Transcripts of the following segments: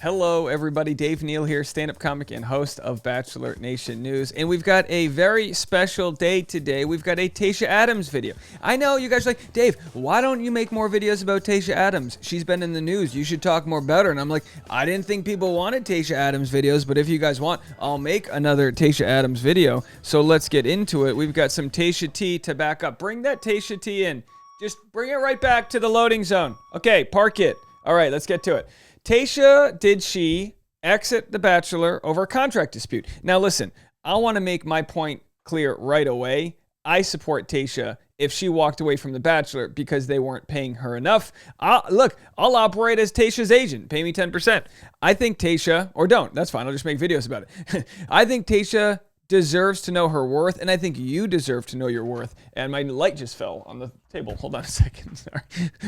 Hello, everybody. Dave Neal here, stand-up comic and host of Bachelor Nation News. And we've got a very special day today. We've got a Tayshia Adams video. I know you guys are like, Dave, why don't you make more videos about Tayshia Adams? She's been in the news. You should talk more about her. And I'm like, I didn't think people wanted Tayshia Adams videos, but if you guys want, I'll make another Tayshia Adams video. So let's get into it. We've got some Tayshia tea to back up. Bring that Tayshia tea in. Just bring it right back to the loading zone. Okay, park it. All right, let's get to it. Tayshia, did she exit The Bachelor over a contract dispute? Now listen, I want to make my point clear right away. I support Tayshia if she walked away from The Bachelor because they weren't paying her enough. I'll operate as Tayshia's agent. Pay me 10%. I think Tayshia, or don't, that's fine. I'll just make videos about it. I think Tayshia deserves to know her worth, and I think you deserve to know your worth. And my light just fell on the table. Hold on a second. Sorry.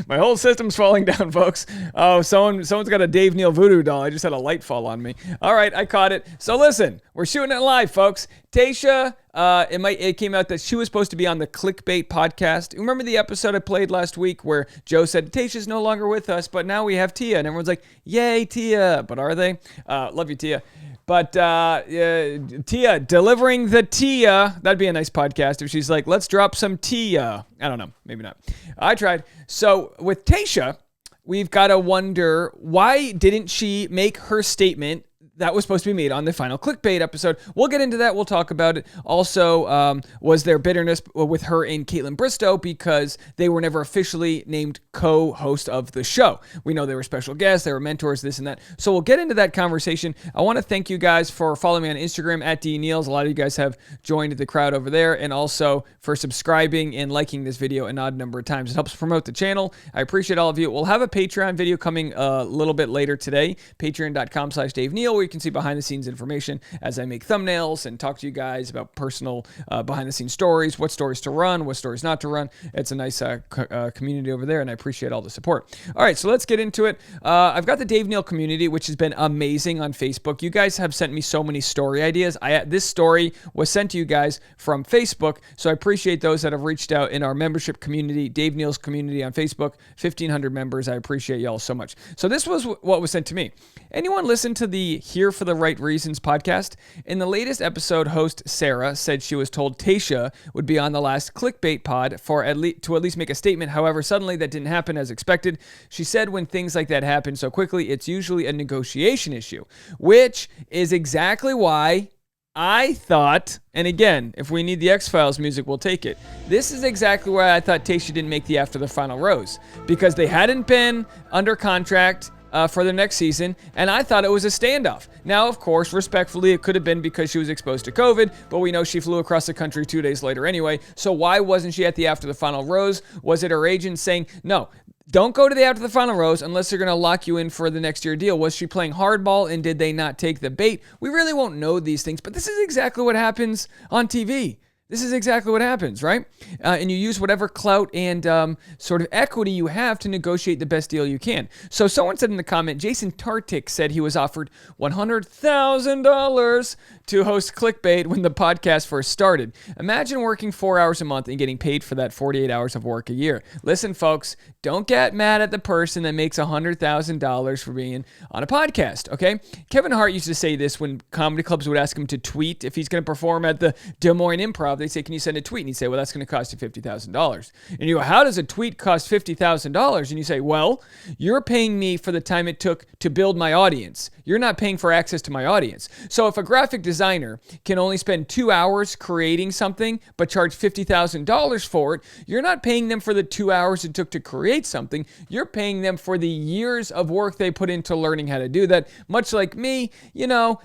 My whole system's falling down, folks. Oh, someone's got a Dave Neal voodoo doll. I just had a light fall on me. All right, I caught it. So listen, we're shooting it live, folks. Tayshia, it came out that she was supposed to be on the Clickbait podcast. Remember the episode I played last week where Joe said, Tayshia's no longer with us, but now we have Tia. And everyone's like, yay, Tia. But are they? Love you, Tia. But Tia, delivering the Tia, that'd be a nice podcast if she's like, let's drop some Tia. I don't know, maybe not. I tried. So with Tayshia, we've got to wonder, why didn't she make her statement that was supposed to be made on the final Clickbait episode? We'll get into that. We'll talk about it. Also, was there bitterness with her and Caitlin Bristow because they were never officially named co-host of the show? We know they were special guests, they were mentors, this and that. So we'll get into that conversation. I want to thank you guys for following me on Instagram at DNeals. A lot of you guys have joined the crowd over there, and also for subscribing and liking this video an odd number of times. It helps promote the channel. I appreciate all of you. We'll have a Patreon video coming a little bit later today. Patreon.com/Dave Neal, where you can see behind the scenes information as I make thumbnails and talk to you guys about personal behind the scenes stories, what stories to run, what stories not to run. It's a nice community over there, and I appreciate all the support. All right, so let's get into it. I've got the Dave Neal community, which has been amazing on Facebook. You guys have sent me so many story ideas. This story was sent to you guys from Facebook, so I appreciate those that have reached out in our membership community, Dave Neal's community on Facebook, 1,500 members. I appreciate y'all so much. So this was what was sent to me. Anyone listen to the Here for the Right Reasons podcast? In the latest episode, host Sarah said she was told Tayshia would be on the last Clickbait pod to at least make a statement. However, suddenly that didn't happen as expected. She said when things like that happen so quickly, it's usually a negotiation issue, which is exactly why I thought, and again, if we need the X-Files music, we'll take it. This is exactly why I thought Tayshia didn't make the After the Final Rose, because they hadn't been under contract for the next season, and I thought it was a standoff. Now, of course, respectfully, it could have been because she was exposed to COVID, but we know she flew across the country 2 days later anyway, so why wasn't she at the After the Final Rose? Was it her agent saying, no, don't go to the After the Final Rose unless they're going to lock you in for the next year deal? Was she playing hardball, and did they not take the bait? We really won't know these things, but this is exactly what happens on TV. This is exactly what happens, right? And you use whatever clout and sort of equity you have to negotiate the best deal you can. So someone said in the comment, Jason Tartik said he was offered $100,000 to host Clickbait when the podcast first started. Imagine working 4 hours a month and getting paid for that 48 hours of work a year. Listen, folks, don't get mad at the person that makes $100,000 for being on a podcast, okay? Kevin Hart used to say this when comedy clubs would ask him to tweet if he's going to perform at the Des Moines Improv. They say, can you send a tweet? And he'd say, well, that's going to cost you $50,000. And you go, how does a tweet cost $50,000? And you say, well, you're paying me for the time it took to build my audience. You're not paying for access to my audience. So if a graphic designer can only spend 2 hours creating something, but charge $50,000 for it, you're not paying them for the 2 hours it took to create something. You're paying them for the years of work they put into learning how to do that. Much like me, well,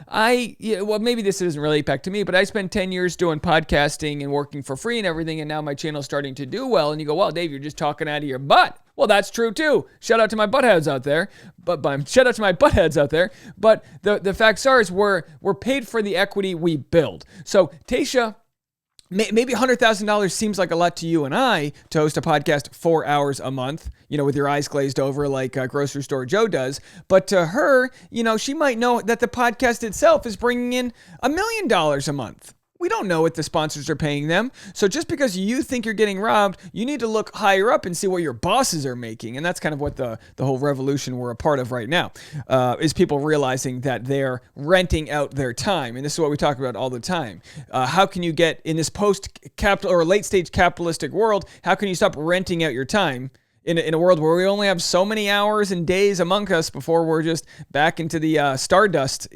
maybe this doesn't really impact to me, but I spent 10 years doing podcasting and working for free and everything, and now my channel's starting to do well, and you go, well, Dave, you're just talking out of your butt. Well, that's true too. Shout out to my buttheads out there. But the facts are is we're paid for the equity we build. So Tayshia, maybe $100,000 seems like a lot to you and I to host a podcast 4 hours a month, with your eyes glazed over like Grocery Store Joe does. But to her, she might know that the podcast itself is bringing in $1 million a month. We don't know what the sponsors are paying them. So just because you think you're getting robbed, you need to look higher up and see what your bosses are making. And that's kind of what the whole revolution we're a part of right now, is people realizing that they're renting out their time. And this is what we talk about all the time. How can you get in this post-capital or late-stage capitalistic world, how can you stop renting out your time in a world where we only have so many hours and days among us before we're just back into the stardust,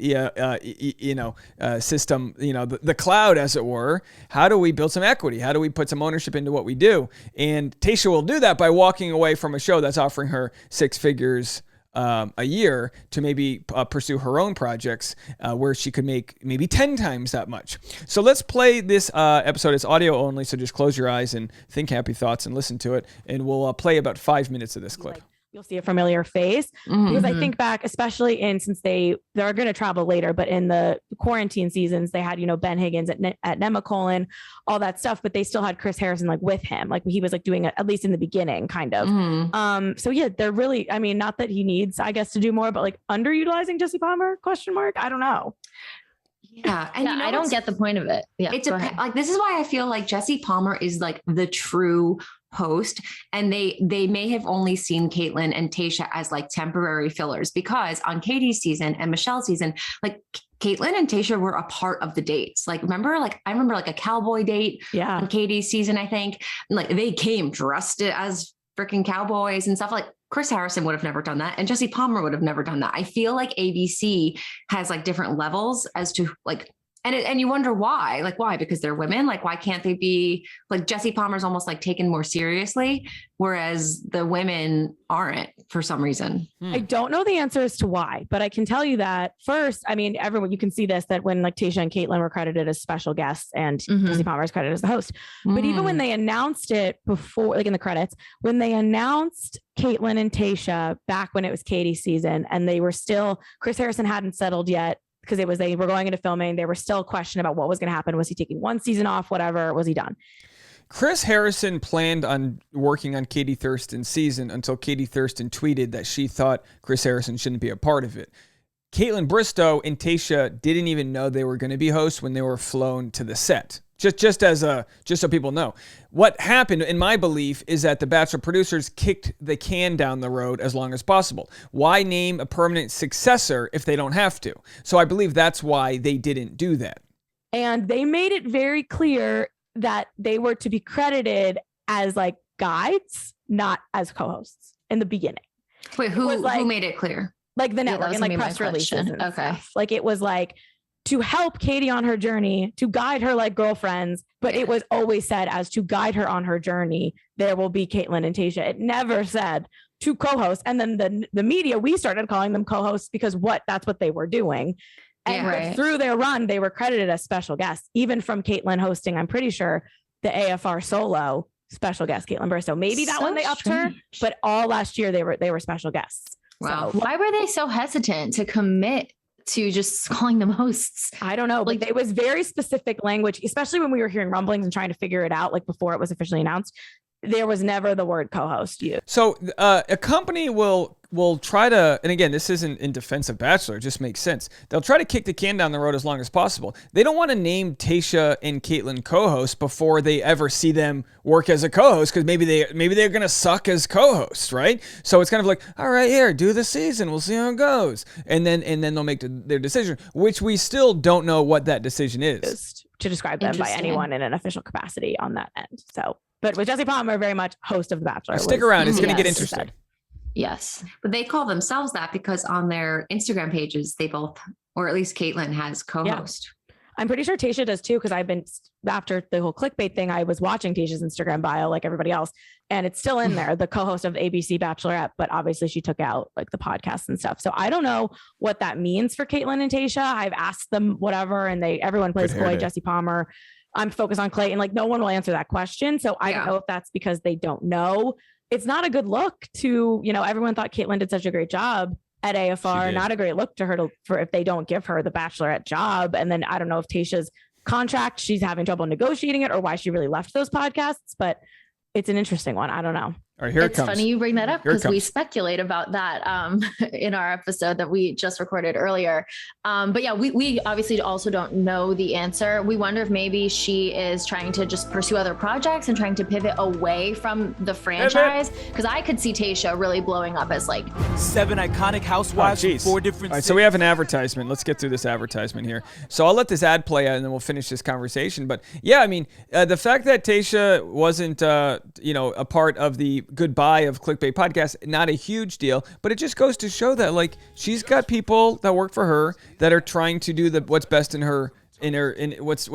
system, the cloud, as it were? How do we build some equity? How do we put some ownership into what we do? And Tayshia will do that by walking away from a show that's offering her 6 figures a year to maybe pursue her own projects where she could make maybe 10 times that much. So let's play this episode. It's audio only, so just close your eyes and think happy thoughts and listen to it. And we'll play about 5 minutes of this clip. You'll see a familiar face because I think back, especially since they're going to travel later, but in the quarantine seasons, they had, Ben Higgins at Nemacolin, all that stuff, but they still had Chris Harrison with him. He was doing it at least in the beginning, kind of. So yeah, they're really, not that he needs, I guess, to do more, but underutilizing Jesse Palmer, ? I don't know. Yeah. And I don't get the point of it. Yeah. It depends. This is why I feel like Jesse Palmer is the true host, and they may have only seen Caitlyn and Tayshia as temporary fillers, because on Katie's season and Michelle's season, Caitlyn and Tayshia were a part of the dates. I remember a cowboy date on Katie's season, I think. They came dressed as freaking cowboys and stuff. Chris Harrison would have never done that, and Jesse Palmer would have never done that. I feel like ABC has different levels as to and you wonder why, why? Because they're women. Why can't they be Jesse Palmer's almost taken more seriously, whereas the women aren't for some reason. I don't know the answer as to why, but I can tell you that first, everyone, you can see this, that when Tayshia and Caitlyn were credited as special guests and Jesse Palmer is credited as the host. But even when they announced it before, in the credits, when they announced Caitlyn and Tayshia back when it was Katie's season, and they were still, Chris Harrison hadn't settled yet, because they were going into filming. There were still a question about what was going to happen. Was he taking one season off? Whatever. Was he done? Chris Harrison planned on working on Katie Thurston's season until Katie Thurston tweeted that she thought Chris Harrison shouldn't be a part of it. Kaitlyn Bristowe and Tayshia didn't even know they were going to be hosts when they were flown to the set. Just so people know. What happened, in my belief, is that the Bachelor producers kicked the can down the road as long as possible. Why name a permanent successor if they don't have to? So I believe that's why they didn't do that. And they made it very clear that they were to be credited as guides, not as co-hosts in the beginning. Wait, who made it clear? The network and press releases and stuff. It was to help Katie on her journey, to guide her like girlfriends, but it was always said as to guide her on her journey, there will be Caitlyn and Tayshia. It never said to co-host. And then the media, we started calling them co-hosts because that's what they were doing. And through their run, they were credited as special guests, even from Caitlyn hosting, I'm pretty sure, the AFR solo special guest, Kaitlyn Bristowe. Maybe that one they upped her, but all last year they were special guests. Wow. So, why were they so hesitant to commit to just calling them hosts? I don't know. It was very specific language, especially when we were hearing rumblings and trying to figure it out, before it was officially announced. There was never the word co-host used. So a company will try to, and again, this isn't in defense of Bachelor, it just makes sense. They'll try to kick the can down the road as long as possible. They don't want to name Tayshia and Caitlyn co-hosts before they ever see them work as a co-host, because maybe they're going to suck as co-hosts, right? So it's kind of all right, here, do the season. We'll see how it goes. And then they'll make their decision, which we still don't know what that decision is. Just to describe them by anyone in an official capacity on that end. So, but with Jesse Palmer, very much host of The Bachelor. Stick around. It's going to get interesting. Yes. But they call themselves that because on their Instagram pages, they both, or at least Caitlyn has co-host. Yeah. I'm pretty sure Tayshia does too, because after the whole clickbait thing, I was watching Tayshia's Instagram bio like everybody else, and it's still in there, the co-host of the ABC Bachelorette, but obviously she took out the podcasts and stuff. So I don't know what that means for Caitlyn and Tayshia. I've asked them whatever, and everyone plays coy. Jesse Palmer, I'm focused on Clayton. No one will answer that question. So I don't know if that's because they don't know. It's not a good look to, everyone thought Caitlyn did such a great job at AFR. Not a great look to her for if they don't give her the Bachelorette job. And then I don't know if Tayshia's contract, she's having trouble negotiating it, or why she really left those podcasts, but it's an interesting one. I don't know. All right, here it It's comes. funny you bring that up Here it because we comes. speculate about that in our episode that we just recorded earlier. But yeah, we obviously also don't know the answer. We wonder if maybe she is trying to just pursue other projects and trying to pivot away from the franchise. Because I could see Tayshia really blowing up as like 7 iconic housewives from 4 different All right, so we have an advertisement. Let's get through this advertisement here. So I'll let this ad play out and then we'll finish this conversation. But yeah, I mean, the fact that Tayshia wasn't, a part of the goodbye of Clickbait podcast, not a huge deal, but it just goes to show that like she's got people that work for her that are trying to do what's best in what's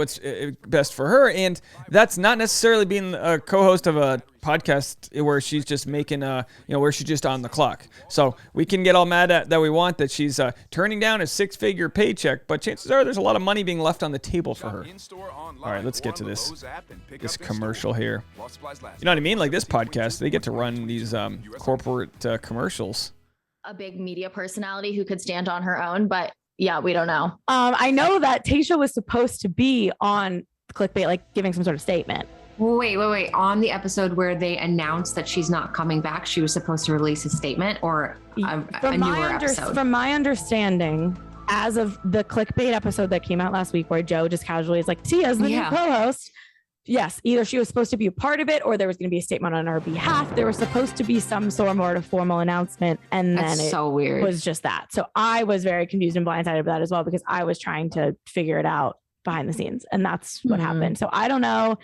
best for her, and that's not necessarily being a co-host of a podcast where she's just making where she's just on the clock. So we can get all mad at that we want that she's turning down a 6-figure paycheck, but chances are there's a lot of money being left on the table for her. All right, let's get to this commercial here. You know what I mean? Like this podcast, they get to run these corporate commercials. a big media personality who could stand on her own, but yeah, we don't know. I know that Tayshia was supposed to be on Clickbait, like giving some sort of statement. Wait. On the episode where they announced that she's not coming back, she was supposed to release a statement or a newer episode? From my understanding, as of the Clickbait episode that came out last week, where Joe just casually is like, Tia's the new co-host. Yes, either she was supposed to be a part of it or there was going to be a statement on her behalf. There was supposed to be some sort of formal announcement. And then it so weird. was just that. So I was very confused and blindsided by that as well, because I was trying to figure it out behind the scenes. And that's what happened. So I don't know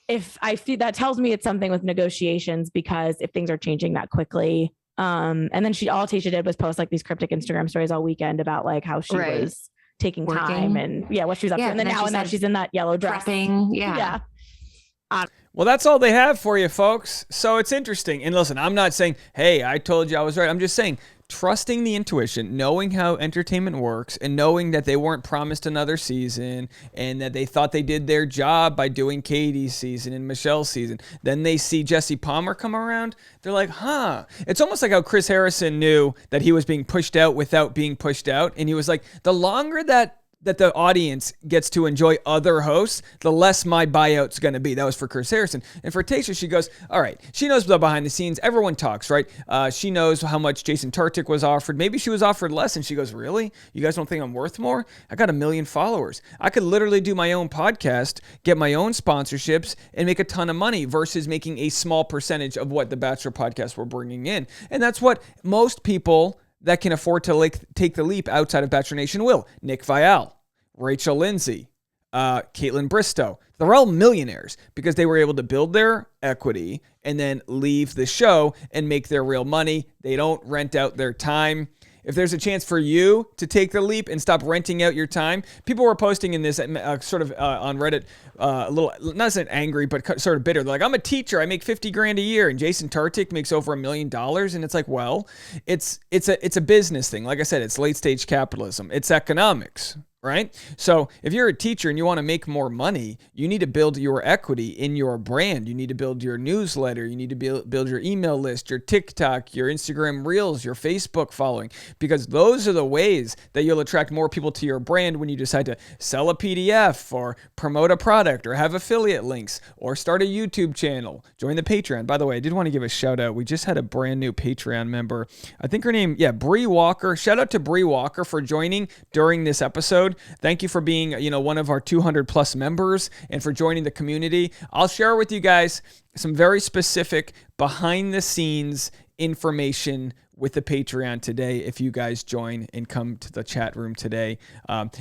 if I feel that tells me it's something with negotiations, because if things are changing that quickly. And then all Tayshia did was post like these cryptic Instagram stories all weekend about like how she was taking time and what she was up to. And then now she's in that yellow dress. Prepping. Well, that's all they have for you, folks. So it's interesting. And listen, I'm not saying, hey, I told you I was right. I'm just saying, trusting the intuition, knowing how entertainment works, and knowing that they weren't promised another season and that they thought they did their job by doing Katie's season and Michelle's season. Then they see Jesse Palmer come around. They're like, huh. It's almost like how Chris Harrison knew that he was being pushed out without being pushed out. And he was like, the longer that the audience gets to enjoy other hosts, the less my buyout's going to be. That was for Chris Harrison. And for Tayshia, she goes, all right, she knows the behind the scenes. Everyone talks, right? She knows how much Jason Tartick was offered. Maybe she was offered less. And she goes, really? You guys don't think I'm worth more? I got 1 million followers. I could literally do my own podcast, get my own sponsorships, and make a ton of money versus making a small percentage of what the Bachelor podcast were bringing in. And that's what most people that can afford to take the leap outside of Bachelor Nation will. Nick Viall, Rachel Lindsay, Caitlin Bristow. They're all millionaires because they were able to build their equity and then leave the show and make their real money. They don't rent out their time. If there's a chance for you to take the leap and stop renting out your time, people were posting in this on Reddit, a little, not saying angry, but sort of bitter. They're like, I'm a teacher. I make $50,000 a year. And Jason Tartick makes over $1 million. And it's like, well, it's a business thing. Like I said, it's late stage capitalism. It's economics. Right? So if you're a teacher and you want to make more money, you need to build your equity in your brand. You need to build your newsletter. You need to build your email list, your TikTok, your Instagram Reels, your Facebook following, because those are the ways that you'll attract more people to your brand when you decide to sell a PDF or promote a product or have affiliate links or start a YouTube channel. Join the Patreon. By the way, I did want to give a shout out. We just had a brand new Patreon member. I think her name, Bree Walker. Shout out to Bree Walker for joining during this episode. Thank you for being, one of our 200 plus members and for joining the community. I'll share with you guys some very specific behind the scenes information with the Patreon today if you guys join and come to the chat room today.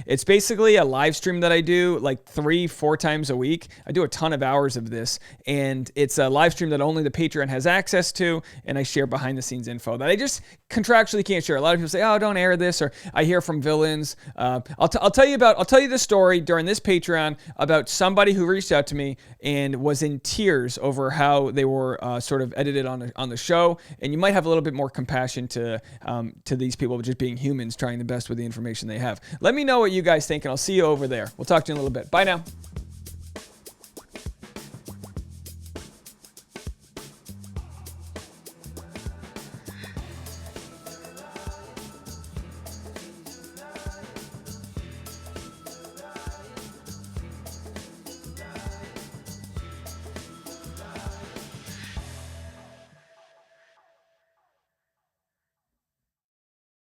It's basically a live stream that I do like 3-4 times a week. I do a ton of hours of this, and it's a live stream that only the Patreon has access to, and I share behind the scenes info that I just contractually can't share. A lot of people say, oh, don't air this, or I hear from villains. I'll tell you the story during this Patreon about somebody who reached out to me and was in tears over how they were sort of edited on the show, and you might have a little bit more compassion to these people just being humans trying the best with the information they have. Let me know what you guys think, and I'll see you over there. We'll talk to you in a little bit. Bye now.